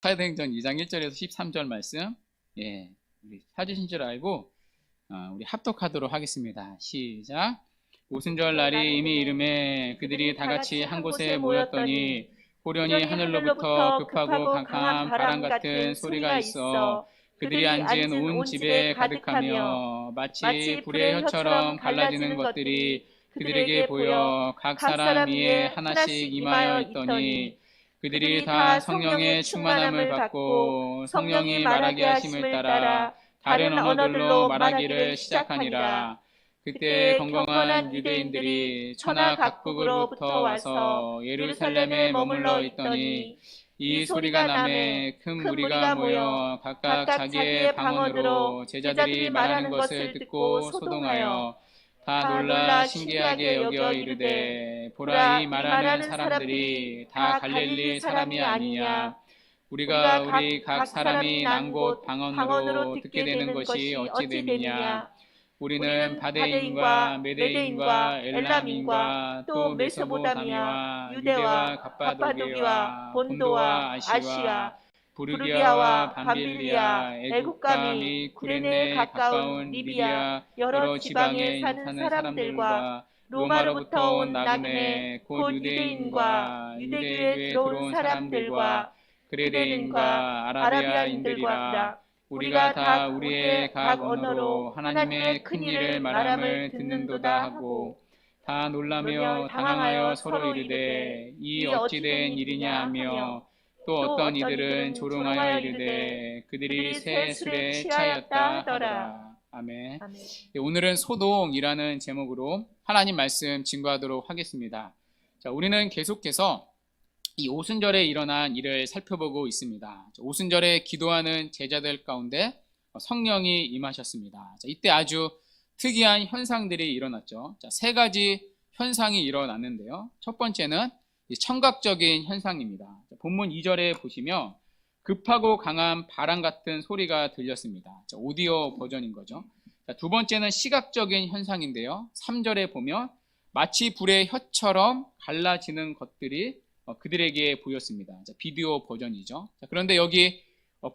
사도행전 2장 1절에서 13절 말씀, 우리 찾으신 줄 알고 우리 합독하도록 하겠습니다. 시작. 오순절 날이 이미 이름에 그들이 다 같이 한 곳에 모였더니 호련히 하늘로부터 급하고 강한 바람 같은 소리가 있어 그들이 앉은 온 집에 가득하며 마치 불의 혀처럼 갈라지는 것들이 그들에게 보여 각 사람 위에 하나씩 임하여 있더니 그들이 다 성령의 충만함을 받고 성령이 말하게 하심을 따라 다른 언어들로 말하기를 시작하니라. 그때 건강한 유대인들이 천하 각국으로부터 와서 예루살렘에 머물러 있더니 이 소리가 나매 큰 무리가 모여 각각 자기의 방언으로 제자들이 말하는 것을 듣고 소동하여 다 놀라 신기하게 여겨 이르되 보라 이 말하는 사람들이 다 갈릴리 사람이 아니냐. 우리가 우리 각 사람이 난 곳 방언으로 듣게 되는 것이 어찌 됨이냐. 우리는 바데인과 메데인과 엘람인과 또 메소포타미아 유대와 갑바도기와 본도와 아시아 부르기아와 밤빌리아 애국가 및 구레네 가까운 리비아 여러 지방에 사는 사람들과 로마로부터 온 나그네 곧 유대인과 유대교에 들어온 사람들과 그레데인과 아라비아인들이라. 우리가 다 우리의 각 언어로 하나님의 큰 일을 말함을 듣는도다 하고 다 놀라며 당황하여 서로 이르되 이 어찌된 일이냐 하며 또 어떤 이들은 조롱하여 이르되 그들이 새 술에 취하였다 하더라. 아멘. 오늘은 소동이라는 제목으로 하나님 말씀 증거하도록 하겠습니다. 자, 우리는 계속해서 이 오순절에 일어난 일을 살펴보고 있습니다. 오순절에 기도하는 제자들 가운데 성령이 임하셨습니다. 자, 이때 아주 특이한 현상들이 일어났죠. 자, 세 가지 현상이 일어났는데요. 첫 번째는 청각적인 현상입니다. 자, 본문 2절에 보시면 급하고 강한 바람 같은 소리가 들렸습니다. 자, 오디오 버전인 거죠. 자, 두 번째는 시각적인 현상인데요. 3절에 보면 마치 불의 혀처럼 갈라지는 것들이 그들에게 보였습니다. 자, 비디오 버전이죠. 자, 그런데 여기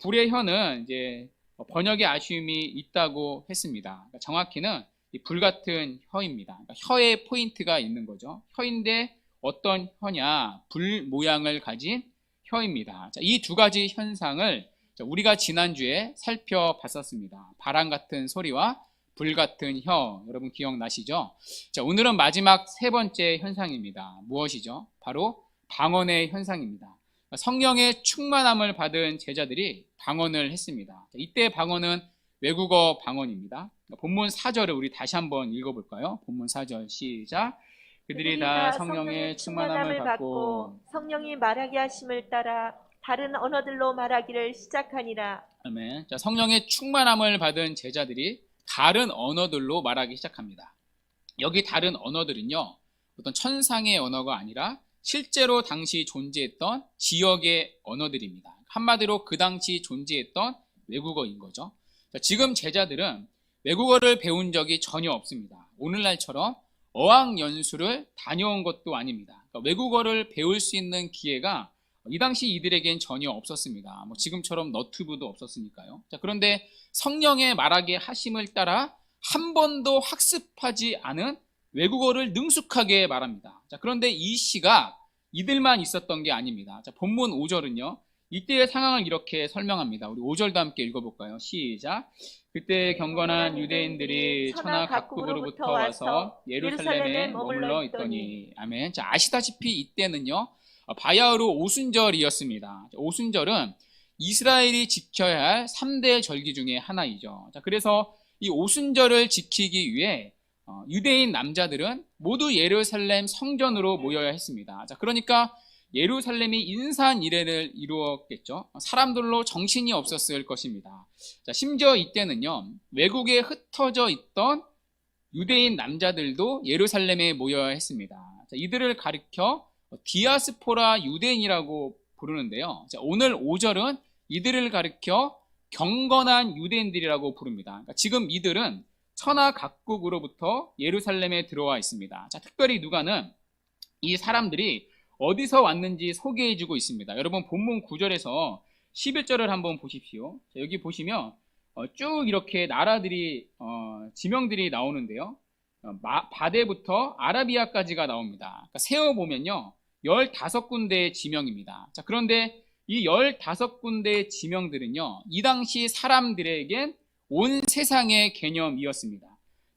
불의 혀는 이제 번역의 아쉬움이 있다고 했습니다. 그러니까 정확히는 이 불 같은 혀입니다. 그러니까 혀에 포인트가 있는 거죠. 혀인데 어떤 혀냐? 불 모양을 가진 혀입니다. 이 두 가지 현상을 우리가 지난주에 살펴봤었습니다. 바람 같은 소리와 불 같은 혀, 여러분 기억나시죠? 자, 오늘은 마지막 세 번째 현상입니다. 무엇이죠? 바로 방언의 현상입니다. 성령의 충만함을 받은 제자들이 방언을 했습니다. 이때 방언은 외국어 방언입니다. 본문 4절을 우리 다시 한번 읽어볼까요? 본문 4절 시작. 그들이 다 성령의 충만함을 받고 성령이 말하게 하심을 따라 다른 언어들로 말하기를 시작하니라. 아멘. 자, 성령의 충만함을 받은 제자들이 다른 언어들로 말하기 시작합니다. 여기 다른 언어들은요, 어떤 천상의 언어가 아니라 실제로 당시 존재했던 지역의 언어들입니다. 한마디로 그 당시 존재했던 외국어인 거죠. 자, 지금 제자들은 외국어를 배운 적이 전혀 없습니다. 오늘날처럼 어학연수를 다녀온 것도 아닙니다. 그러니까 외국어를 배울 수 있는 기회가 이 당시 이들에겐 전혀 없었습니다. 지금처럼 너튜브도 없었으니까요. 자, 그런데 성령의 말하게 하심을 따라 한 번도 학습하지 않은 외국어를 능숙하게 말합니다. 자, 그런데 이 시가 이들만 있었던 게 아닙니다. 자, 본문 5절은요. 이때의 상황을 이렇게 설명합니다. 우리 5절도 함께 읽어볼까요? 시작. 그때 경건한 유대인들이 천하 각국으로부터 와서 예루살렘에 머물러 있더니. 아멘. 자, 아시다시피 이때는요. 바야흐로 오순절이었습니다. 오순절은 이스라엘이 지켜야 할 3대 절기 중에 하나이죠. 자, 그래서 이 오순절을 지키기 위해 유대인 남자들은 모두 예루살렘 성전으로 모여야 했습니다. 자, 그러니까 예루살렘이 인산 이례를 이루었겠죠. 사람들로 정신이 없었을 것입니다. 자, 심지어 이때는요, 외국에 흩어져 있던 유대인 남자들도 예루살렘에 모여야 했습니다. 자, 이들을 가리켜 디아스포라 유대인이라고 부르는데요. 자, 오늘 5절은 이들을 가리켜 경건한 유대인들이라고 부릅니다. 그러니까 지금 이들은 천하 각국으로부터 예루살렘에 들어와 있습니다. 자, 특별히 누가는 이 사람들이 어디서 왔는지 소개해주고 있습니다. 여러분 본문 9절에서 11절을 한번 보십시오. 자, 여기 보시면 쭉 이렇게 나라들이 지명들이 나오는데요. 바데부터 아라비아까지가 나옵니다. 그러니까 세어보면요 15군데의 지명입니다. 자, 그런데 이 15군데의 지명들은요 이 당시 사람들에겐 온 세상의 개념이었습니다.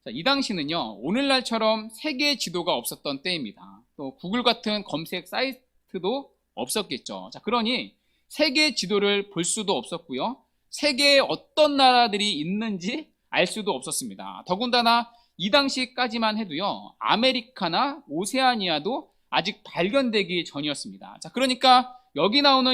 자, 이 당시는요 오늘날처럼 세계 지도가 없었던 때입니다. 또 구글 같은 검색 사이트도 없었겠죠. 자, 그러니 세계 지도를 볼 수도 없었고요, 세계에 어떤 나라들이 있는지 알 수도 없었습니다. 더군다나 이 당시까지만 해도요 아메리카나 오세아니아도 아직 발견되기 전이었습니다. 자, 그러니까 여기 나오는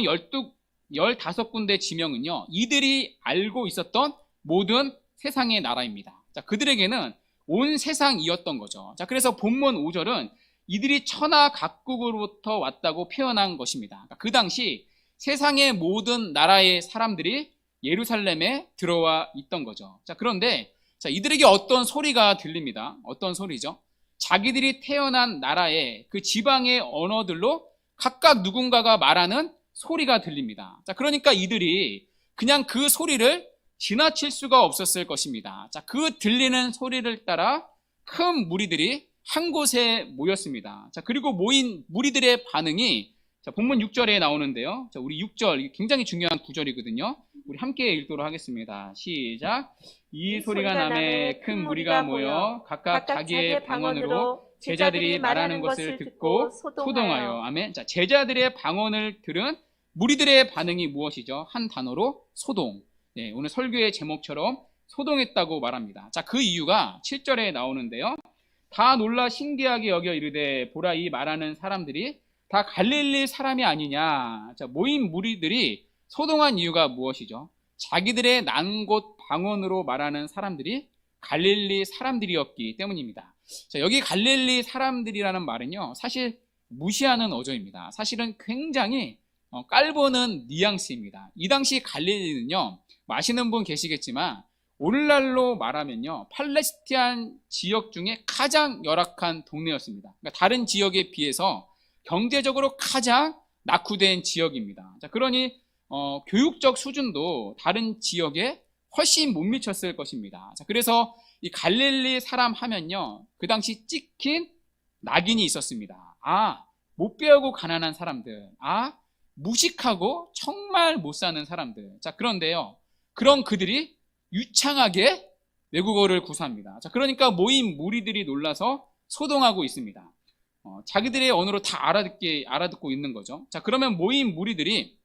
15군데 지명은요 이들이 알고 있었던 모든 세상의 나라입니다. 자, 그들에게는 온 세상이었던 거죠. 자, 그래서 본문 5절은 이들이 천하 각국으로부터 왔다고 표현한 것입니다. 그러니까 그 당시 세상의 모든 나라의 사람들이 예루살렘에 들어와 있던 거죠. 자, 그런데 이들에게 어떤 소리가 들립니다. 어떤 소리죠? 자기들이 태어난 나라의 그 지방의 언어들로 각각 누군가가 말하는 소리가 들립니다. 자, 그러니까 이들이 그냥 그 소리를 지나칠 수가 없었을 것입니다. 자, 그 들리는 소리를 따라 큰 무리들이 한 곳에 모였습니다. 자, 그리고 모인 무리들의 반응이 본문 6절에 나오는데요. 자, 우리 6절, 이게 굉장히 중요한 구절이거든요. 우리 함께 읽도록 하겠습니다. 시작. 이 소리가 나매 큰 무리가 모여 각각 자기의 방언으로 제자들이 말하는 것을 듣고 소동하여. 아멘. 자, 제자들의 방언을 들은 무리들의 반응이 무엇이죠? 한 단어로 소동. 네, 오늘 설교의 제목처럼 소동했다고 말합니다. 자, 그 이유가 7절에 나오는데요. 다 놀라 신기하게 여겨 이르되 보라, 이 말하는 사람들이 다 갈릴리 사람이 아니냐. 자, 모인 무리들이 소동한 이유가 무엇이죠? 자기들의 난 곳 방언으로 말하는 사람들이 갈릴리 사람들이었기 때문입니다. 자, 여기 갈릴리 사람들이라는 말은요 사실 무시하는 어조입니다. 사실은 굉장히 깔보는 뉘앙스입니다. 이 당시 갈릴리는요, 아시는 분 계시겠지만 오늘날로 말하면요 팔레스타인 지역 중에 가장 열악한 동네였습니다. 그러니까 다른 지역에 비해서 경제적으로 가장 낙후된 지역입니다. 자, 그러니 교육적 수준도 다른 지역에 훨씬 못 미쳤을 것입니다. 자, 그래서 이 갈릴리 사람 하면요 그 당시 찍힌 낙인이 있었습니다. 아, 못 배우고 가난한 사람들, 아, 무식하고 정말 못 사는 사람들. 자, 그런데요 그런 그들이 유창하게 외국어를 구사합니다. 자, 그러니까 모인 무리들이 놀라서 소동하고 있습니다. 자기들의 언어로 다 알아듣고 있는 거죠. 자, 그러면 모인 무리들이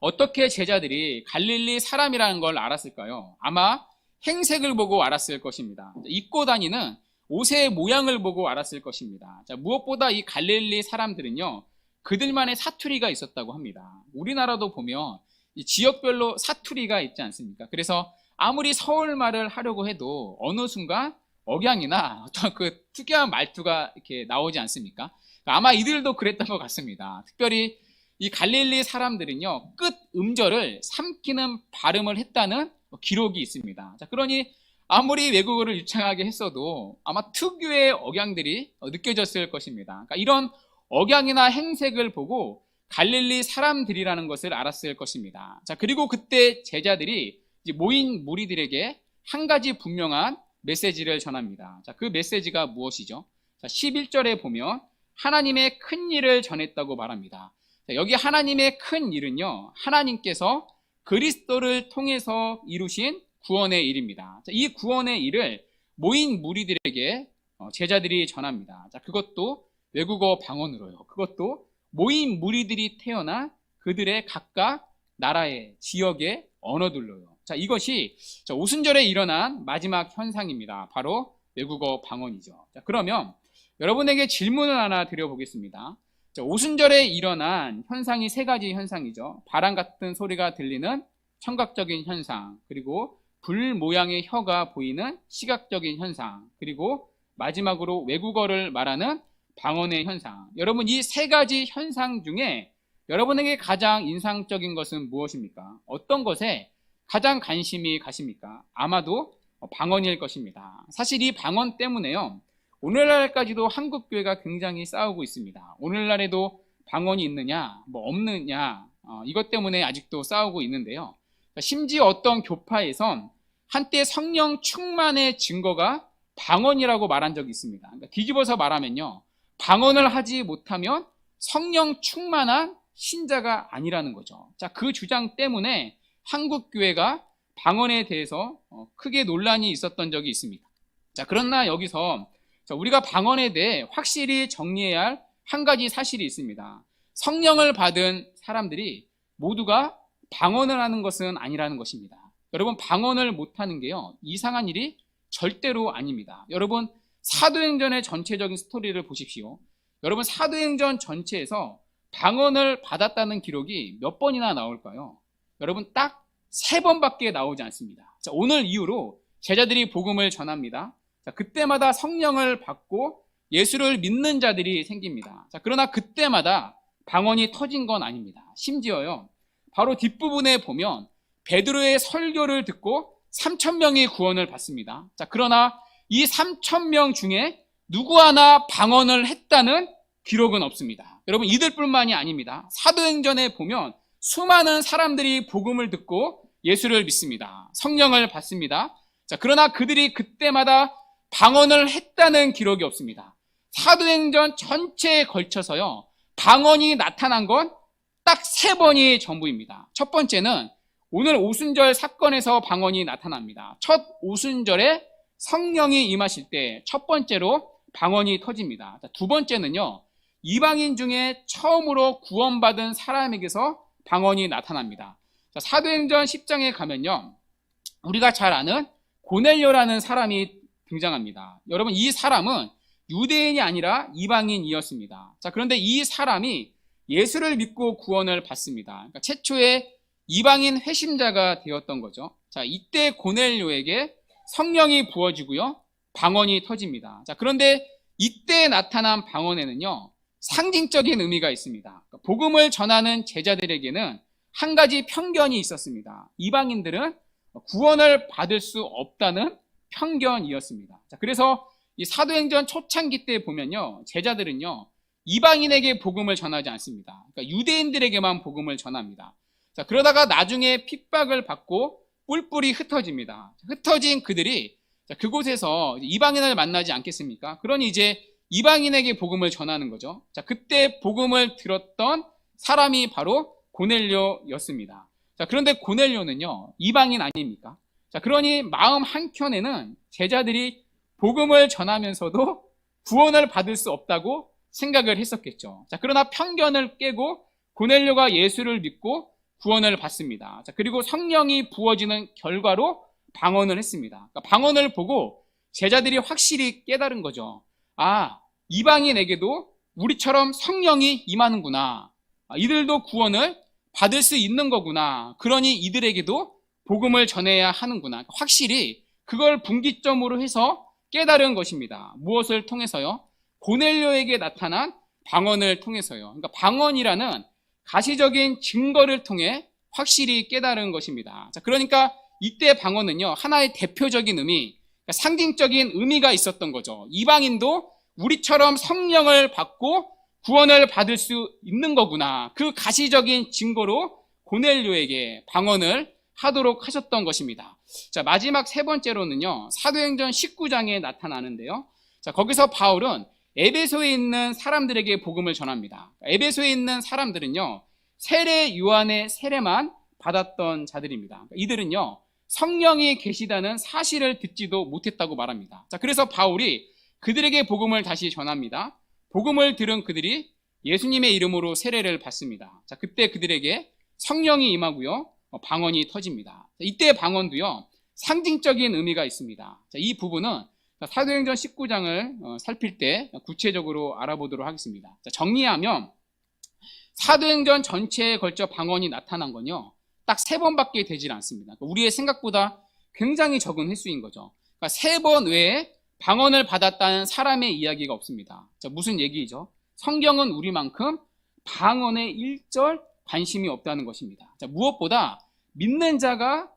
어떻게 제자들이 갈릴리 사람이라는 걸 알았을까요? 아마 행색을 보고 알았을 것입니다. 입고 다니는 옷의 모양을 보고 알았을 것입니다. 자, 무엇보다 이 갈릴리 사람들은요 그들만의 사투리가 있었다고 합니다. 우리나라도 보면 이 지역별로 사투리가 있지 않습니까? 그래서 아무리 서울 말을 하려고 해도 어느 순간 억양이나 어떤 그 특이한 말투가 이렇게 나오지 않습니까? 아마 이들도 그랬던 것 같습니다. 특별히 이 갈릴리 사람들은요 끝 음절을 삼키는 발음을 했다는 기록이 있습니다. 자, 그러니 아무리 외국어를 유창하게 했어도 아마 특유의 억양들이 느껴졌을 것입니다. 그러니까 이런 억양이나 행색을 보고 갈릴리 사람들이라는 것을 알았을 것입니다. 자, 그리고 그때 제자들이 이제 모인 무리들에게 한 가지 분명한 메시지를 전합니다. 자, 그 메시지가 무엇이죠? 자, 11절에 보면 하나님의 큰 일을 전했다고 말합니다. 자, 여기 하나님의 큰 일은요 하나님께서 그리스도를 통해서 이루신 구원의 일입니다. 자, 이 구원의 일을 모인 무리들에게 제자들이 전합니다. 자, 그것도 외국어 방언으로요. 그것도 모인 무리들이 태어난 그들의 각각 나라의 지역의 언어들로요. 자, 이것이 오순절에 일어난 마지막 현상입니다. 바로 외국어 방언이죠. 자, 그러면 여러분에게 질문을 하나 드려보겠습니다. 자, 오순절에 일어난 현상이 세 가지 현상이죠. 바람 같은 소리가 들리는 청각적인 현상, 그리고 불 모양의 혀가 보이는 시각적인 현상, 그리고 마지막으로 외국어를 말하는 방언의 현상. 여러분, 이 세 가지 현상 중에 여러분에게 가장 인상적인 것은 무엇입니까? 어떤 것에 가장 관심이 가십니까? 아마도 방언일 것입니다. 사실 이 방언 때문에요 오늘날까지도 한국교회가 굉장히 싸우고 있습니다. 오늘날에도 방언이 있느냐 뭐 없느냐 이것 때문에 아직도 싸우고 있는데요. 심지어 어떤 교파에선 한때 성령 충만의 증거가 방언이라고 말한 적이 있습니다. 그러니까 뒤집어서 말하면요, 방언을 하지 못하면 성령 충만한 신자가 아니라는 거죠. 자, 그 주장 때문에 한국 교회가 방언에 대해서 크게 논란이 있었던 적이 있습니다. 자, 그러나 여기서 우리가 방언에 대해 확실히 정리해야 할 한 가지 사실이 있습니다. 성령을 받은 사람들이 모두가 방언을 하는 것은 아니라는 것입니다. 여러분, 방언을 못하는 게요, 이상한 일이 절대로 아닙니다. 여러분, 사도행전의 전체적인 스토리를 보십시오. 여러분, 사도행전 전체에서 방언을 받았다는 기록이 몇 번이나 나올까요? 여러분, 딱 3번밖에 나오지 않습니다. 자, 오늘 이후로 제자들이 복음을 전합니다. 자, 그때마다 성령을 받고 예수를 믿는 자들이 생깁니다. 자, 그러나 그때마다 방언이 터진 건 아닙니다. 심지어요, 바로 뒷부분에 보면 베드로의 설교를 듣고 3,000명이 구원을 받습니다. 자, 그러나 이 3,000명 중에 누구 하나 방언을 했다는 기록은 없습니다. 여러분, 이들뿐만이 아닙니다. 사도행전에 보면 수많은 사람들이 복음을 듣고 예수를 믿습니다. 성령을 받습니다. 자, 그러나 그들이 그때마다 방언을 했다는 기록이 없습니다. 사도행전 전체에 걸쳐서요, 방언이 나타난 건 딱 3번이 전부입니다. 첫 번째는 오늘 오순절 사건에서 방언이 나타납니다. 첫 오순절에 성령이 임하실 때 첫 번째로 방언이 터집니다. 두 번째는요, 이방인 중에 처음으로 구원받은 사람에게서 방언이 나타납니다. 사도행전 10장에 가면요, 우리가 잘 아는 고넬료라는 사람이 등장합니다. 여러분, 이 사람은 유대인이 아니라 이방인이었습니다. 자, 그런데 이 사람이 예수를 믿고 구원을 받습니다. 그러니까 최초의 이방인 회심자가 되었던 거죠. 자, 이때 고넬료에게 성령이 부어지고요, 방언이 터집니다. 자, 그런데 이때 나타난 방언에는요, 상징적인 의미가 있습니다. 그러니까 복음을 전하는 제자들에게는 한 가지 편견이 있었습니다. 이방인들은 구원을 받을 수 없다는 편견이었습니다. 자, 그래서 이 사도행전 초창기 때 보면요, 제자들은요, 이방인에게 복음을 전하지 않습니다. 그러니까 유대인들에게만 복음을 전합니다. 자, 그러다가 나중에 핍박을 받고 뿔뿔이 흩어집니다. 흩어진 그들이 그곳에서 이방인을 만나지 않겠습니까? 그러니 이제 이방인에게 복음을 전하는 거죠. 자, 그때 복음을 들었던 사람이 바로 고넬료였습니다. 자, 그런데 고넬료는요, 이방인 아닙니까? 자, 그러니 마음 한켠에는 제자들이 복음을 전하면서도 구원을 받을 수 없다고 생각을 했었겠죠. 자, 그러나 편견을 깨고 고넬료가 예수를 믿고 구원을 받습니다. 자, 그리고 성령이 부어지는 결과로 방언을 했습니다. 그러니까 방언을 보고 제자들이 확실히 깨달은 거죠. 아, 이방인에게도 우리처럼 성령이 임하는구나. 이들도 구원을 받을 수 있는 거구나. 그러니 이들에게도 복음을 전해야 하는구나. 확실히 그걸 분기점으로 해서 깨달은 것입니다. 무엇을 통해서요? 고넬료에게 나타난 방언을 통해서요. 그러니까 방언이라는 가시적인 증거를 통해 확실히 깨달은 것입니다. 자, 그러니까 이때 방언은요, 하나의 대표적인 의미, 그러니까 상징적인 의미가 있었던 거죠. 이방인도 우리처럼 성령을 받고 구원을 받을 수 있는 거구나. 그 가시적인 증거로 고넬료에게 방언을 하도록 하셨던 것입니다. 자, 마지막 3번째로는요, 사도행전 19장에 나타나는데요. 자, 거기서 바울은 에베소에 있는 사람들에게 복음을 전합니다. 에베소에 있는 사람들은요, 세례 요한의 세례만 받았던 자들입니다. 이들은요, 성령이 계시다는 사실을 듣지도 못했다고 말합니다. 자, 그래서 바울이 그들에게 복음을 다시 전합니다. 복음을 들은 그들이 예수님의 이름으로 세례를 받습니다. 자, 그때 그들에게 성령이 임하고요, 방언이 터집니다. 이때 방언도요, 상징적인 의미가 있습니다. 자, 이 부분은 사도행전 19장을 살필 때 구체적으로 알아보도록 하겠습니다. 자, 정리하면 사도행전 전체에 걸쳐 방언이 나타난 건요, 딱 3번밖에 되질 않습니다. 그러니까 우리의 생각보다 굉장히 적은 횟수인 거죠. 그러니까 3번 외에 방언을 받았다는 사람의 이야기가 없습니다. 자, 무슨 얘기죠? 성경은 우리만큼 방언에 일절 관심이 없다는 것입니다. 자, 무엇보다 믿는 자가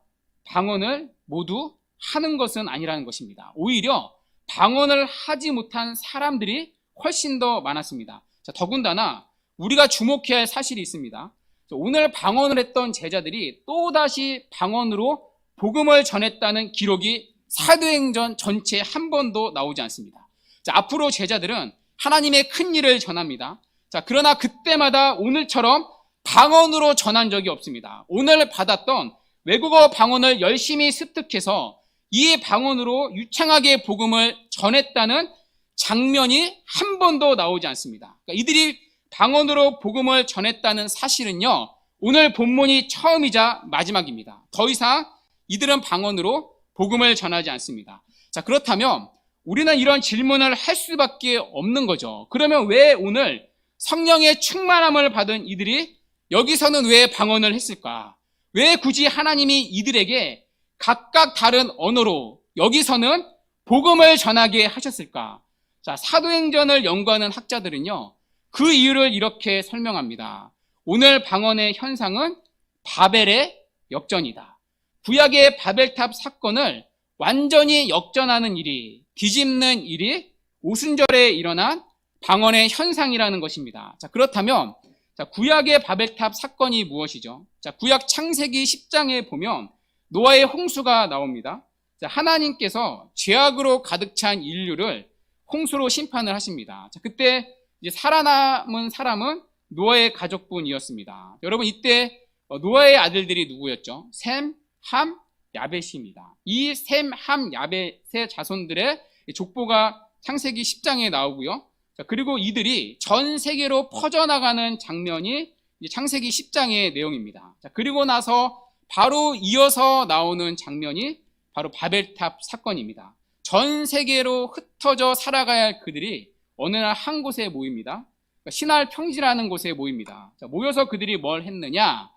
방언을 모두 하는 것은 아니라는 것입니다. 오히려 방언을 하지 못한 사람들이 훨씬 더 많았습니다. 자, 더군다나 우리가 주목해야 할 사실이 있습니다. 오늘 방언을 했던 제자들이 또다시 방언으로 복음을 전했다는 기록이 사도행전 전체에 한 번도 나오지 않습니다. 자, 앞으로 제자들은 하나님의 큰 일을 전합니다. 자, 그러나 그때마다 오늘처럼 방언으로 전한 적이 없습니다. 오늘 받았던 외국어 방언을 열심히 습득해서 이 방언으로 유창하게 복음을 전했다는 장면이 한 번도 나오지 않습니다. 그러니까 이들이 방언으로 복음을 전했다는 사실은요, 오늘 본문이 처음이자 마지막입니다. 더 이상 이들은 방언으로 복음을 전하지 않습니다. 자, 그렇다면 우리는 이런 질문을 할 수밖에 없는 거죠. 그러면 왜 오늘 성령의 충만함을 받은 이들이 여기서는 왜 방언을 했을까? 왜 굳이 하나님이 이들에게 각각 다른 언어로 여기서는 복음을 전하게 하셨을까? 자, 사도행전을 연구하는 학자들은요, 그 이유를 이렇게 설명합니다. 오늘 방언의 현상은 바벨의 역전이다. 구약의 바벨탑 사건을 완전히 역전하는 일이, 뒤집는 일이 오순절에 일어난 방언의 현상이라는 것입니다. 자, 그렇다면 자, 구약의 바벨탑 사건이 무엇이죠? 자, 구약 창세기 10장에 보면 노아의 홍수가 나옵니다. 자, 하나님께서 죄악으로 가득 찬 인류를 홍수로 심판을 하십니다. 자, 그때 이제 살아남은 사람은 노아의 가족분이었습니다. 여러분, 이때 노아의 아들들이 누구였죠? 셈, 함, 야벳입니다. 이 셈, 함, 야벳의 자손들의 족보가 창세기 10장에 나오고요. 자, 그리고 이들이 전 세계로 퍼져나가는 장면이 창세기 10장의 내용입니다. 자, 그리고 나서 바로 이어서 나오는 장면이 바로 바벨탑 사건입니다. 전 세계로 흩어져 살아가야 할 그들이 어느 날 한 곳에 모입니다. 그러니까 신할 평지라는 곳에 모입니다. 자, 모여서 그들이 뭘 했느냐?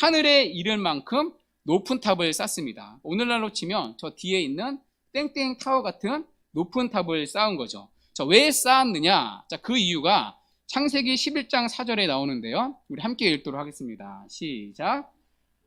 하늘에 이를 만큼 높은 탑을 쌓습니다. 오늘날로 치면 저 뒤에 있는 땡땡 타워 같은 높은 탑을 쌓은 거죠. 자, 왜 쌓았느냐? 자, 그 이유가 창세기 11장 4절에 나오는데요. 우리 함께 읽도록 하겠습니다. 시작.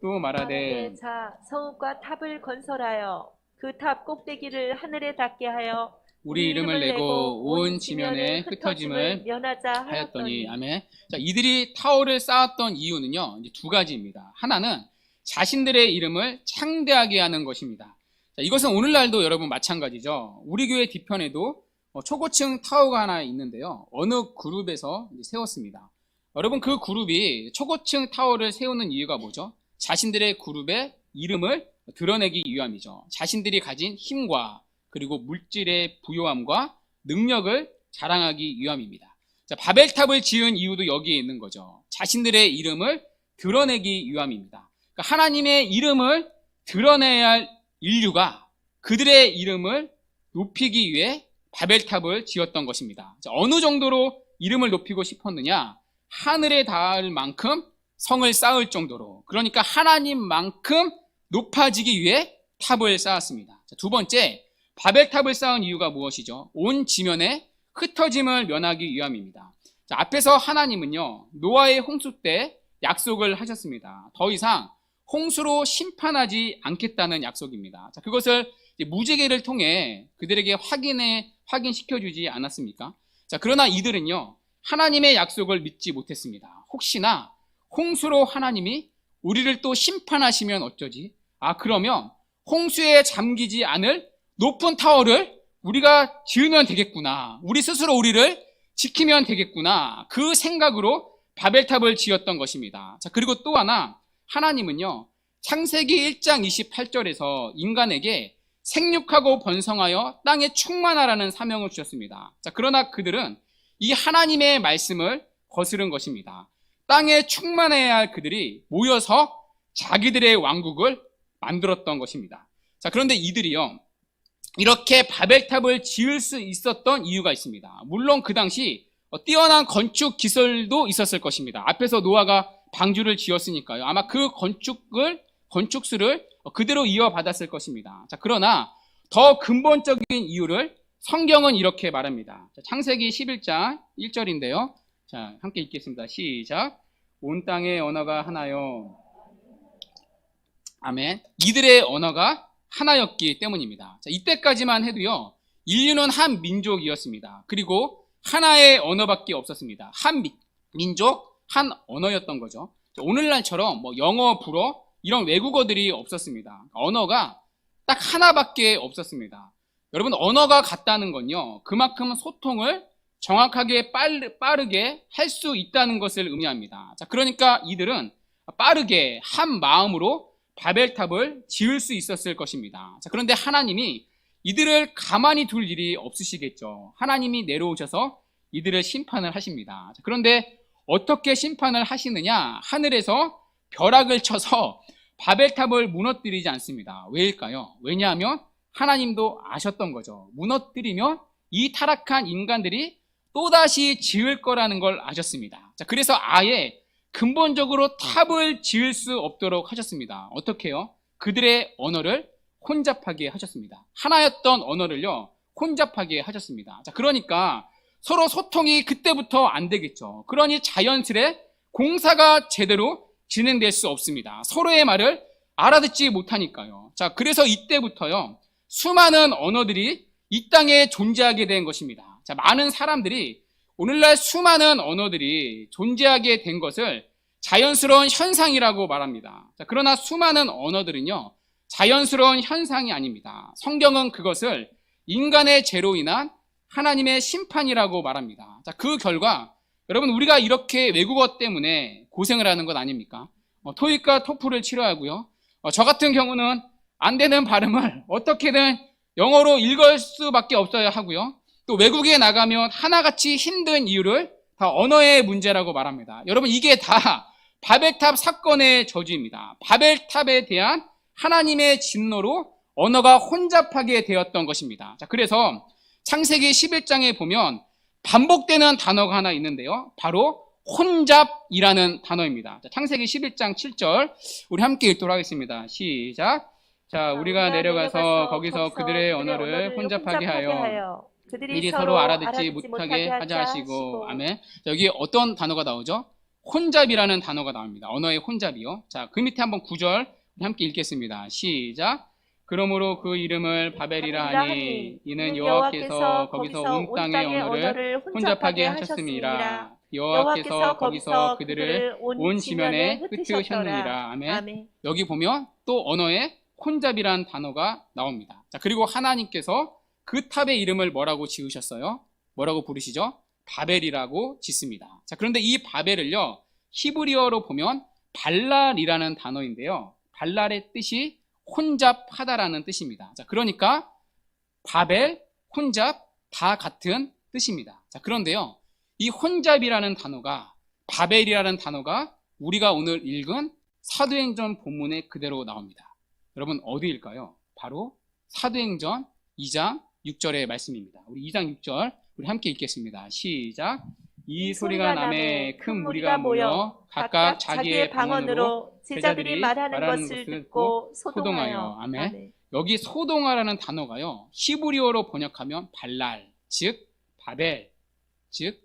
또 말하되 자, 성읍과 탑을 건설하여 그 탑 꼭대기를 하늘에 닿게 하여 우리 이름을 내고 온 지면에 흩어짐을 면하자 하였더니. 아멘. 자, 이들이 타워를 쌓았던 이유는요, 이제 두 가지입니다. 하나는 자신들의 이름을 창대하게 하는 것입니다. 자, 이것은 오늘날도 여러분 마찬가지죠. 우리 교회 뒤편에도 초고층 타워가 하나 있는데요. 어느 그룹에서 세웠습니다. 여러분, 그 그룹이 초고층 타워를 세우는 이유가 뭐죠? 자신들의 그룹의 이름을 드러내기 위함이죠. 자신들이 가진 힘과 그리고 물질의 부요함과 능력을 자랑하기 위함입니다. 자, 바벨탑을 지은 이유도 여기에 있는 거죠. 자신들의 이름을 드러내기 위함입니다. 그러니까 하나님의 이름을 드러내야 할 인류가 그들의 이름을 높이기 위해 바벨탑을 지었던 것입니다. 자, 어느 정도로 이름을 높이고 싶었느냐? 하늘에 닿을 만큼 성을 쌓을 정도로, 그러니까 하나님만큼 높아지기 위해 탑을 쌓았습니다. 자, 두 번째, 바벨탑을 쌓은 이유가 무엇이죠? 온 지면에 흩어짐을 면하기 위함입니다. 자, 앞에서 하나님은요, 노아의 홍수 때 약속을 하셨습니다. 더 이상 홍수로 심판하지 않겠다는 약속입니다. 자, 그것을 무지개를 통해 그들에게 확인시켜주지 않았습니까? 자, 그러나 이들은요, 하나님의 약속을 믿지 못했습니다. 혹시나 홍수로 하나님이 우리를 또 심판하시면 어쩌지? 아, 그러면 홍수에 잠기지 않을 높은 타워를 우리가 지으면 되겠구나. 우리 스스로 우리를 지키면 되겠구나. 그 생각으로 바벨탑을 지었던 것입니다. 자, 그리고 또 하나, 하나님은요, 창세기 1장 28절에서 인간에게 생육하고 번성하여 땅에 충만하라는 사명을 주셨습니다. 자, 그러나 그들은 이 하나님의 말씀을 거스른 것입니다. 땅에 충만해야 할 그들이 모여서 자기들의 왕국을 만들었던 것입니다. 자, 그런데 이들이요, 이렇게 바벨탑을 지을 수 있었던 이유가 있습니다. 물론 그 당시 뛰어난 건축 기술도 있었을 것입니다. 앞에서 노아가 방주를 지었으니까요. 아마 그 건축수를 그대로 이어받았을 것입니다. 자, 그러나 더 근본적인 이유를 성경은 이렇게 말합니다. 자, 창세기 11장 1절인데요. 자, 함께 읽겠습니다. 시작. 온 땅의 언어가 하나요. 아멘. 이들의 언어가 하나였기 때문입니다. 자, 이때까지만 해도요, 인류는 한 민족이었습니다. 그리고 하나의 언어밖에 없었습니다. 한 민족, 한 언어였던 거죠. 오늘날처럼 뭐 영어, 불어 이런 외국어들이 없었습니다. 언어가 딱 하나밖에 없었습니다. 여러분, 언어가 같다는 건요, 그만큼 소통을 정확하게 빠르게 할 수 있다는 것을 의미합니다. 자, 그러니까 이들은 빠르게 한 마음으로 바벨탑을 지을 수 있었을 것입니다. 자, 그런데 하나님이 이들을 가만히 둘 일이 없으시겠죠. 하나님이 내려오셔서 이들을 심판을 하십니다. 자, 그런데 어떻게 심판을 하시느냐? 하늘에서 벼락을 쳐서 바벨탑을 무너뜨리지 않습니다. 왜일까요? 왜냐하면 하나님도 아셨던 거죠. 무너뜨리면 이 타락한 인간들이 또다시 지을 거라는 걸 아셨습니다. 자, 그래서 아예 근본적으로 탑을 지을 수 없도록 하셨습니다. 어떻게 해요? 그들의 언어를 혼잡하게 하셨습니다. 하나였던 언어를요, 혼잡하게 하셨습니다. 자, 그러니까 서로 소통이 그때부터 안 되겠죠. 그러니 자연스레 공사가 제대로 진행될 수 없습니다. 서로의 말을 알아듣지 못하니까요. 자, 그래서 이때부터요, 수많은 언어들이 이 땅에 존재하게 된 것입니다. 자, 많은 사람들이 오늘날 수많은 언어들이 존재하게 된 것을 자연스러운 현상이라고 말합니다. 자, 그러나 수많은 언어들은요, 자연스러운 현상이 아닙니다. 성경은 그것을 인간의 죄로 인한 하나님의 심판이라고 말합니다. 자, 그 결과 여러분, 우리가 이렇게 외국어 때문에 고생을 하는 것 아닙니까? 토익과 토플을 치러야 하고요. 저 같은 경우는 안 되는 발음을 어떻게든 영어로 읽을 수밖에 없어야 하고요. 또 외국에 나가면 하나같이 힘든 이유를 다 언어의 문제라고 말합니다. 여러분, 이게 다 바벨탑 사건의 저주입니다. 바벨탑에 대한 하나님의 진노로 언어가 혼잡하게 되었던 것입니다. 자, 그래서 창세기 11장에 보면 반복되는 단어가 하나 있는데요. 바로 혼잡이라는 단어입니다. 자, 창세기 11장 7절 우리 함께 읽도록 하겠습니다. 시작. 자, 우리가 내려가서 거기서 그들의 언어를 혼잡하게 하여 미리 서로 알아듣지 못하게 하자 하시고. 아멘. 자, 여기 어떤 단어가 나오죠? 혼잡이라는 단어가 나옵니다. 언어의 혼잡이요. 자, 그 밑에 한번 9절 함께 읽겠습니다. 시작. 그러므로 그 이름을 바벨이라 하니 이는 여호와께서 거기서 온 땅의 언어를 혼잡하게 하셨음이라. 여호와께서 거기서 그들을 온 지면에 흩으셨느니라. 아멘. 여기 보면 또 언어의 혼잡이란 단어가 나옵니다. 자, 그리고 하나님께서 그 탑의 이름을 뭐라고 지으셨어요? 뭐라고 부르시죠? 바벨이라고 짓습니다. 자, 그런데 이 바벨을요, 히브리어로 보면 발랄이라는 단어인데요. 발랄의 뜻이 혼잡하다라는 뜻입니다. 자, 그러니까 바벨, 혼잡 다 같은 뜻입니다. 자, 그런데요, 이 혼잡이라는 단어가, 바벨이라는 단어가 우리가 오늘 읽은 사도행전 본문에 그대로 나옵니다. 여러분, 어디일까요? 바로 사도행전 2장 6절의 말씀입니다. 우리 2장 6절 우리 함께 읽겠습니다. 시작. 이 소리가 나매 큰 무리가 모여 각각 자기의 방언으로 제자들이 말하는 것을 듣고 소동하여. 아멘. 여기 소동하라는 단어가요, 히브리어로 번역하면 발랄, 즉 바벨, 즉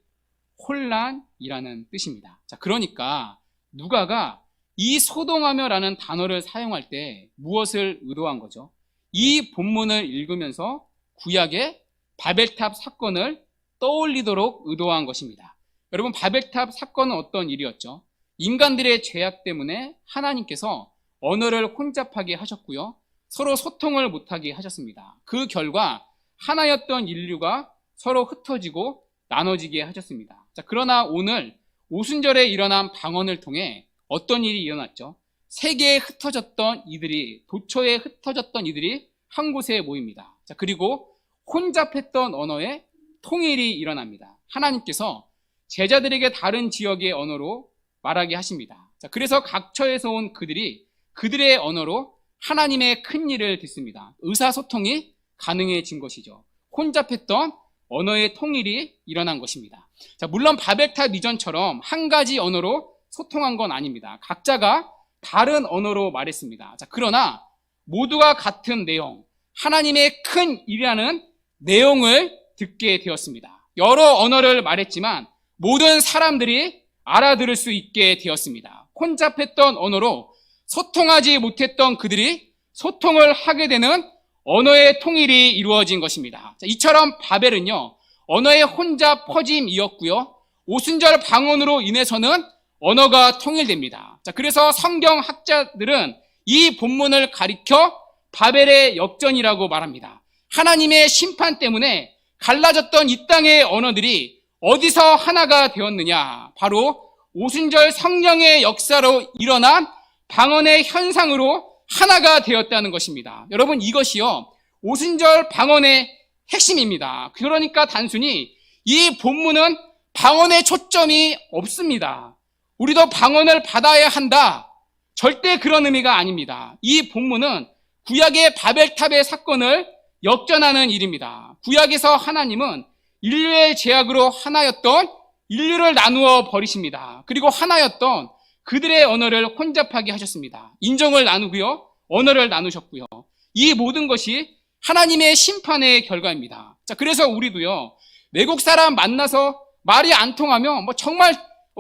혼란이라는 뜻입니다. 자, 그러니까 누가가 이 소동하며라는 단어를 사용할 때 무엇을 의도한 거죠? 이 본문을 읽으면서 구약의 바벨탑 사건을 떠올리도록 의도한 것입니다. 여러분, 바벨탑 사건은 어떤 일이었죠? 인간들의 죄악 때문에 하나님께서 언어를 혼잡하게 하셨고요, 서로 소통을 못하게 하셨습니다. 그 결과 하나였던 인류가 서로 흩어지고 나눠지게 하셨습니다. 자, 그러나 오늘 오순절에 일어난 방언을 통해 어떤 일이 일어났죠? 세계에 흩어졌던 이들이, 도처에 흩어졌던 이들이 한 곳에 모입니다. 자, 그리고 혼잡했던 언어의 통일이 일어납니다. 하나님께서 제자들에게 다른 지역의 언어로 말하게 하십니다. 자, 그래서 각처에서 온 그들이 그들의 언어로 하나님의 큰 일을 듣습니다. 의사소통이 가능해진 것이죠. 혼잡했던 언어의 통일이 일어난 것입니다. 자, 물론 바벨탑 이전처럼 한 가지 언어로 소통한 건 아닙니다. 각자가 다른 언어로 말했습니다. 자, 그러나 모두가 같은 내용, 하나님의 큰 일이라는 내용을 듣게 되었습니다. 여러 언어를 말했지만 모든 사람들이 알아들을 수 있게 되었습니다. 혼잡했던 언어로 소통하지 못했던 그들이 소통을 하게 되는 언어의 통일이 이루어진 것입니다. 자, 이처럼 바벨은요, 언어의 혼잡 퍼짐이었고요, 오순절 방언으로 인해서는 언어가 통일됩니다. 자, 그래서 성경학자들은 이 본문을 가리켜 바벨의 역전이라고 말합니다. 하나님의 심판 때문에 갈라졌던 이 땅의 언어들이 어디서 하나가 되었느냐? 바로 오순절 성령의 역사로 일어난 방언의 현상으로 하나가 되었다는 것입니다. 여러분, 이것이요, 오순절 방언의 핵심입니다. 그러니까 단순히 이 본문은 방언의 초점이 없습니다. 우리도 방언을 받아야 한다, 절대 그런 의미가 아닙니다. 이 본문은 구약의 바벨탑의 사건을 역전하는 일입니다. 구약에서 하나님은 인류의 죄악으로 하나였던 인류를 나누어 버리십니다. 그리고 하나였던 그들의 언어를 혼잡하게 하셨습니다. 인종을 나누고요, 언어를 나누셨고요. 이 모든 것이 하나님의 심판의 결과입니다. 자, 그래서 우리도요, 외국 사람 만나서 말이 안 통하면 정말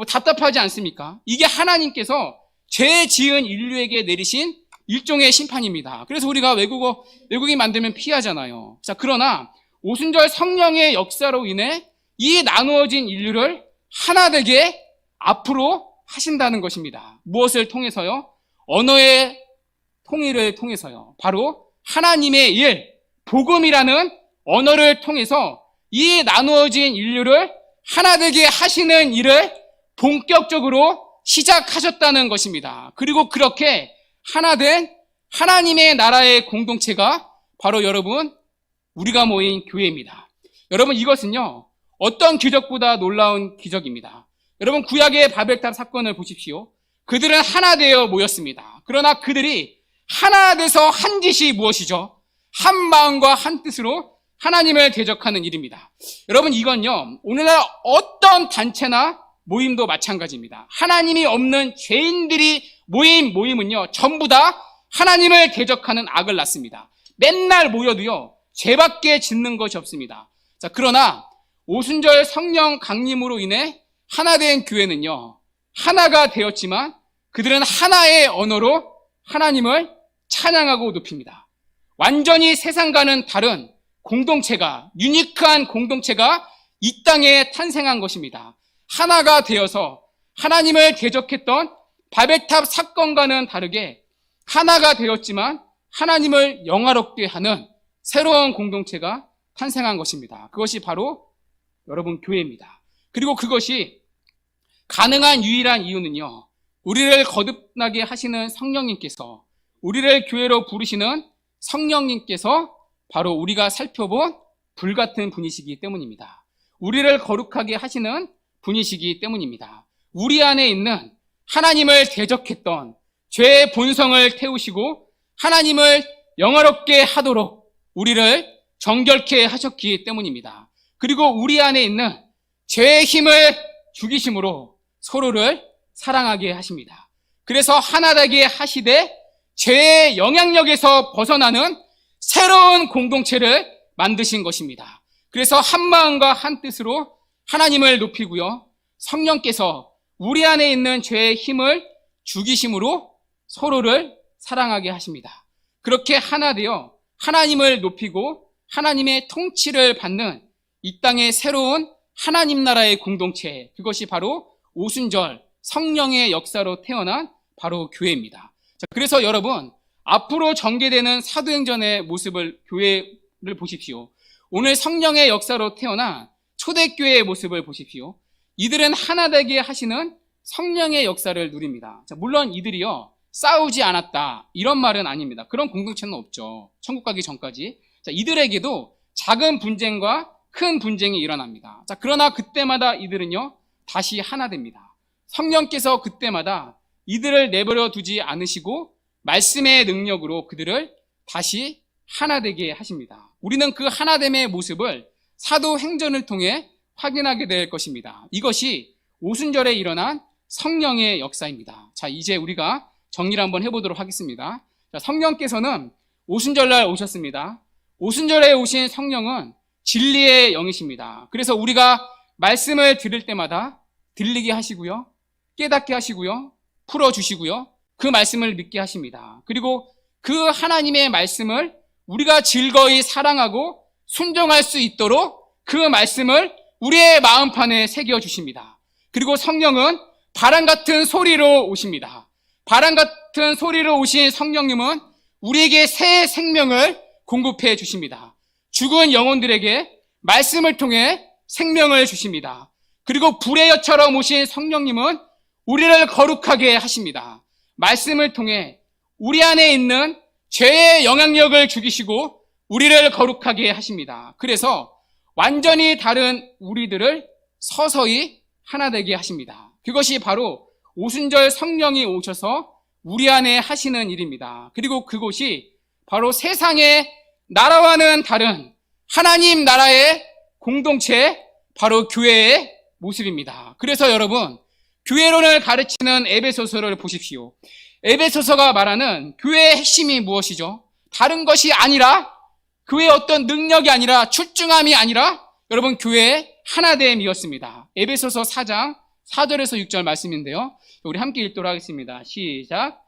답답하지 않습니까? 이게 하나님께서 죄 지은 인류에게 내리신 일종의 심판입니다. 그래서 우리가 외국인 만들면 피하잖아요. 자, 그러나 오순절 성령의 역사로 인해 이 나누어진 인류를 하나 되게 앞으로 하신다는 것입니다. 무엇을 통해서요? 언어의 통일을 통해서요. 바로 하나님의 일, 복음이라는 언어를 통해서 이 나누어진 인류를 하나 되게 하시는 일을 본격적으로 시작하셨다는 것입니다. 그리고 그렇게 하나 된 하나님의 나라의 공동체가 바로 여러분, 우리가 모인 교회입니다. 여러분, 이것은요, 어떤 기적보다 놀라운 기적입니다. 여러분, 구약의 바벨탑 사건을 보십시오. 그들은 하나 되어 모였습니다. 그러나 그들이 하나 돼서 한 짓이 무엇이죠? 한 마음과 한 뜻으로 하나님을 대적하는 일입니다. 여러분, 이건요, 오늘날 어떤 단체나 모임도 마찬가지입니다. 하나님이 없는 죄인들이 모인 모임은요, 전부 다 하나님을 대적하는 악을 낳습니다. 맨날 모여도요, 죄밖에 짓는 것이 없습니다. 자, 그러나 오순절 성령 강림으로 인해 하나 된 교회는요, 하나가 되었지만 그들은 하나의 언어로 하나님을 찬양하고 높입니다. 완전히 세상과는 다른 공동체가, 유니크한 공동체가 이 땅에 탄생한 것입니다. 하나가 되어서 하나님을 대적했던 바벨탑 사건과는 다르게 하나가 되었지만 하나님을 영화롭게 하는 새로운 공동체가 탄생한 것입니다. 그것이 바로 여러분 교회입니다. 그리고 그것이 가능한 유일한 이유는요, 우리를 거듭나게 하시는 성령님께서, 우리를 교회로 부르시는 성령님께서 바로 우리가 살펴본 불같은 분이시기 때문입니다. 우리를 거룩하게 하시는 분이시기 때문입니다. 우리 안에 있는 하나님을 대적했던 죄의 본성을 태우시고 하나님을 영화롭게 하도록 우리를 정결케 하셨기 때문입니다. 그리고 우리 안에 있는 죄의 힘을 죽이심으로 서로를 사랑하게 하십니다. 그래서 하나 되게 하시되 죄의 영향력에서 벗어나는 새로운 공동체를 만드신 것입니다. 그래서 한 마음과 한 뜻으로 하나님을 높이고요, 성령께서 우리 안에 있는 죄의 힘을 죽이심으로 서로를 사랑하게 하십니다. 그렇게 하나 되어 하나님을 높이고 하나님의 통치를 받는 이 땅의 새로운 하나님 나라의 공동체, 그것이 바로 오순절 성령의 역사로 태어난 바로 교회입니다. 자, 그래서 여러분, 앞으로 전개되는 사도행전의 모습을, 교회를 보십시오. 오늘 성령의 역사로 태어난 초대교회의 모습을 보십시오. 이들은 하나 되게 하시는 성령의 역사를 누립니다. 자, 물론 이들이요, 싸우지 않았다, 이런 말은 아닙니다. 그런 공동체는 없죠. 천국 가기 전까지. 자, 이들에게도 작은 분쟁과 큰 분쟁이 일어납니다. 자, 그러나 그때마다 이들은요, 다시 하나 됩니다. 성령께서 그때마다 이들을 내버려 두지 않으시고 말씀의 능력으로 그들을 다시 하나 되게 하십니다. 우리는 그 하나됨의 모습을 사도행전을 통해 확인하게 될 것입니다. 이것이 오순절에 일어난 성령의 역사입니다. 자, 이제 우리가 정리를 한번 해보도록 하겠습니다. 자, 성령께서는 오순절날 오셨습니다. 오순절에 오신 성령은 진리의 영이십니다. 그래서 우리가 말씀을 들을 때마다 들리게 하시고요, 깨닫게 하시고요, 풀어주시고요, 그 말씀을 믿게 하십니다. 그리고 그 하나님의 말씀을 우리가 즐거이 사랑하고 순종할 수 있도록 그 말씀을 우리의 마음판에 새겨주십니다. 그리고 성령은 바람 같은 소리로 오십니다. 바람 같은 소리로 오신 성령님은 우리에게 새 생명을 공급해 주십니다. 죽은 영혼들에게 말씀을 통해 생명을 주십니다. 그리고 불의 여처럼 오신 성령님은 우리를 거룩하게 하십니다. 말씀을 통해 우리 안에 있는 죄의 영향력을 죽이시고 우리를 거룩하게 하십니다. 그래서 완전히 다른 우리들을 서서히 하나 되게 하십니다. 그것이 바로 오순절 성령이 오셔서 우리 안에 하시는 일입니다. 그리고 그곳이 바로 세상의 나라와는 다른 하나님 나라의 공동체, 바로 교회의 모습입니다. 그래서 여러분, 교회론을 가르치는 에베소서를 보십시오. 에베소서가 말하는 교회의 핵심이 무엇이죠? 다른 것이 아니라, 교회의 어떤 능력이 아니라, 출중함이 아니라 여러분 교회의 하나됨이었습니다. 에베소서 4장 4절에서 6절 말씀인데요. 우리 함께 읽도록 하겠습니다. 시작.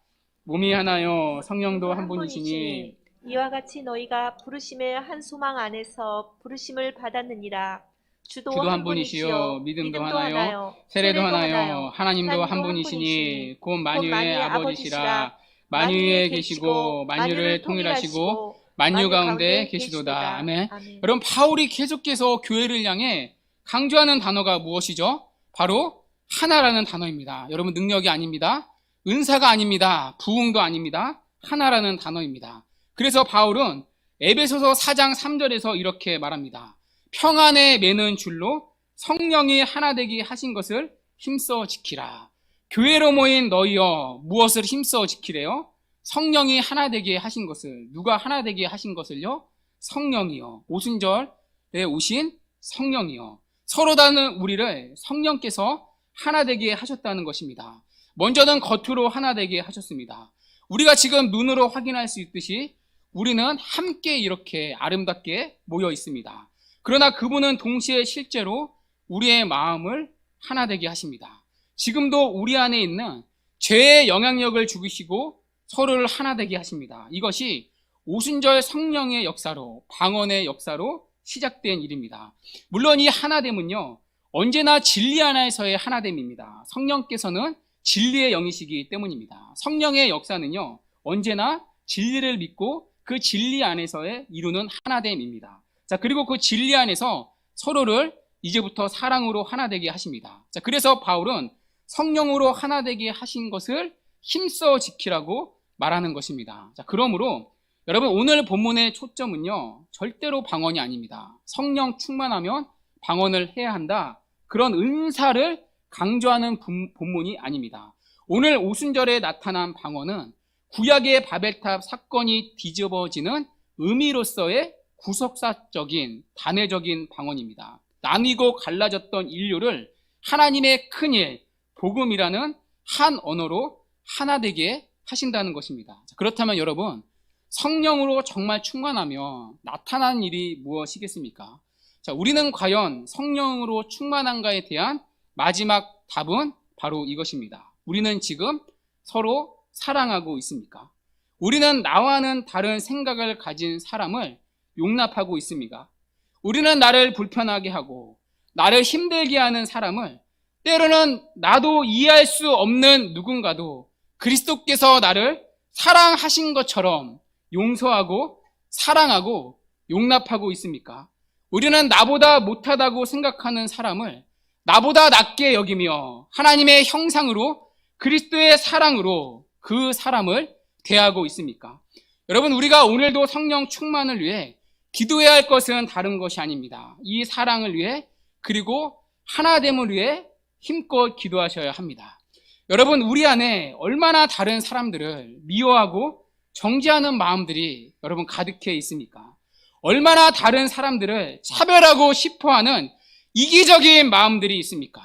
몸이 하나요 성령도 한 분이시니 이와 같이 너희가 부르심의 한 소망 안에서 부르심을 받았느니라. 주도 한 분이시요 믿음도 하나요 세례도 하나요 하나님도 한 분이시니 곧 만유의 아버지시라. 만유에 계시고 만유를 통일하시고 만유 가운데 계시도다. 아멘. 여러분, 바울이 계속해서 교회를 향해 강조하는 단어가 무엇이죠? 바로 하나라는 단어입니다. 여러분, 능력이 아닙니다. 은사가 아닙니다. 부흥도 아닙니다. 하나라는 단어입니다. 그래서 바울은 에베소서 4장 3절에서 이렇게 말합니다. 평안에 매는 줄로 성령이 하나 되게 하신 것을 힘써 지키라. 교회로 모인 너희여, 무엇을 힘써 지키래요? 성령이 하나 되게 하신 것을. 누가 하나 되게 하신 것을요? 성령이요. 오순절에 오신 성령이요. 서로 다른 우리를 성령께서 하나 되게 하셨다는 것입니다. 먼저는 겉으로 하나 되게 하셨습니다. 우리가 지금 눈으로 확인할 수 있듯이 우리는 함께 이렇게 아름답게 모여 있습니다. 그러나 그분은 동시에 실제로 우리의 마음을 하나 되게 하십니다. 지금도 우리 안에 있는 죄의 영향력을 죽이시고 서로를 하나 되게 하십니다. 이것이 오순절 성령의 역사로, 방언의 역사로 시작된 일입니다. 물론 이 하나됨은요, 언제나 진리 안에서의 하나됨입니다. 성령께서는 진리의 영이시기 때문입니다. 성령의 역사는요, 언제나 진리를 믿고 그 진리 안에서의 이루는 하나됨입니다. 자, 그리고 그 진리 안에서 서로를 이제부터 사랑으로 하나 되게 하십니다. 자, 그래서 바울은 성령으로 하나 되게 하신 것을 힘써 지키라고 말하는 것입니다. 자, 그러므로 여러분, 오늘 본문의 초점은요, 절대로 방언이 아닙니다. 성령 충만하면 방언을 해야 한다, 그런 은사를 강조하는 본문이 아닙니다. 오늘 오순절에 나타난 방언은 구약의 바벨탑 사건이 뒤집어지는 의미로서의 구속사적인 단회적인 방언입니다. 나뉘고 갈라졌던 인류를 하나님의 큰일, 복음이라는 한 언어로 하나 되게 하신다는 것입니다. 그렇다면 여러분, 성령으로 정말 충만하며 나타나는 일이 무엇이겠습니까? 자, 우리는 과연 성령으로 충만한가에 대한 마지막 답은 바로 이것입니다. 우리는 지금 서로 사랑하고 있습니까? 우리는 나와는 다른 생각을 가진 사람을 용납하고 있습니까? 우리는 나를 불편하게 하고 나를 힘들게 하는 사람을, 때로는 나도 이해할 수 없는 누군가도 그리스도께서 나를 사랑하신 것처럼 용서하고 사랑하고 용납하고 있습니까? 우리는 나보다 못하다고 생각하는 사람을 나보다 낮게 여기며 하나님의 형상으로, 그리스도의 사랑으로 그 사람을 대하고 있습니까? 여러분, 우리가 오늘도 성령 충만을 위해 기도해야 할 것은 다른 것이 아닙니다. 이 사랑을 위해, 그리고 하나됨을 위해 힘껏 기도하셔야 합니다. 여러분, 우리 안에 얼마나 다른 사람들을 미워하고 정죄하는 마음들이 여러분 가득해 있습니까? 얼마나 다른 사람들을 차별하고 싶어하는 이기적인 마음들이 있습니까?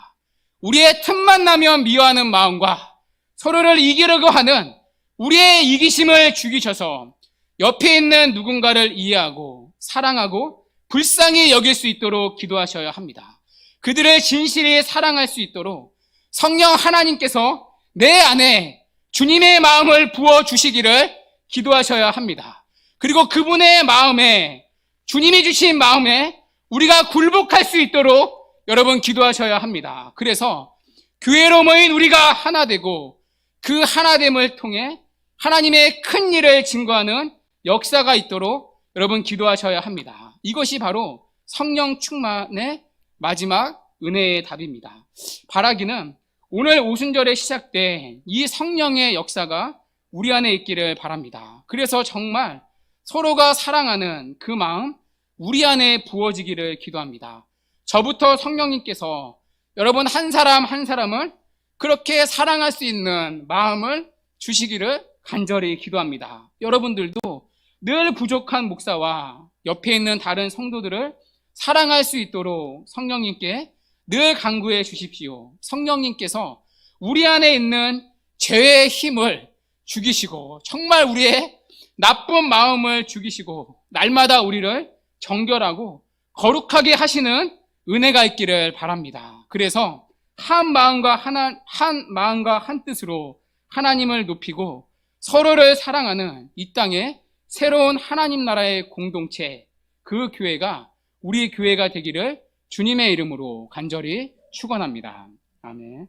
우리의 틈만 나면 미워하는 마음과 서로를 이기려고 하는 우리의 이기심을 죽이셔서 옆에 있는 누군가를 이해하고 사랑하고 불쌍히 여길 수 있도록 기도하셔야 합니다. 그들을 진실히 사랑할 수 있도록 성령 하나님께서 내 안에 주님의 마음을 부어주시기를 기도하셔야 합니다. 그리고 그분의 마음에, 주님이 주신 마음에 우리가 굴복할 수 있도록 여러분 기도하셔야 합니다. 그래서 교회로 모인 우리가 하나 되고 그 하나됨을 통해 하나님의 큰 일을 증거하는 역사가 있도록 여러분 기도하셔야 합니다. 이것이 바로 성령 충만의 마지막 은혜의 답입니다. 바라기는 오늘 오순절에 시작된 이 성령의 역사가 우리 안에 있기를 바랍니다. 그래서 정말 서로가 사랑하는 그 마음 우리 안에 부어지기를 기도합니다. 저부터 성령님께서 여러분 한 사람 한 사람을 그렇게 사랑할 수 있는 마음을 주시기를 간절히 기도합니다. 여러분들도 늘 부족한 목사와 옆에 있는 다른 성도들을 사랑할 수 있도록 성령님께 늘 간구해 주십시오. 성령님께서 우리 안에 있는 죄의 힘을 죽이시고 정말 우리의 나쁜 마음을 죽이시고 날마다 우리를 정결하고 거룩하게 하시는 은혜가 있기를 바랍니다. 그래서 한 마음과 한 뜻으로 하나님을 높이고 서로를 사랑하는 이 땅의 새로운 하나님 나라의 공동체, 그 교회가 우리 교회가 되기를 주님의 이름으로 간절히 축원합니다. 아멘.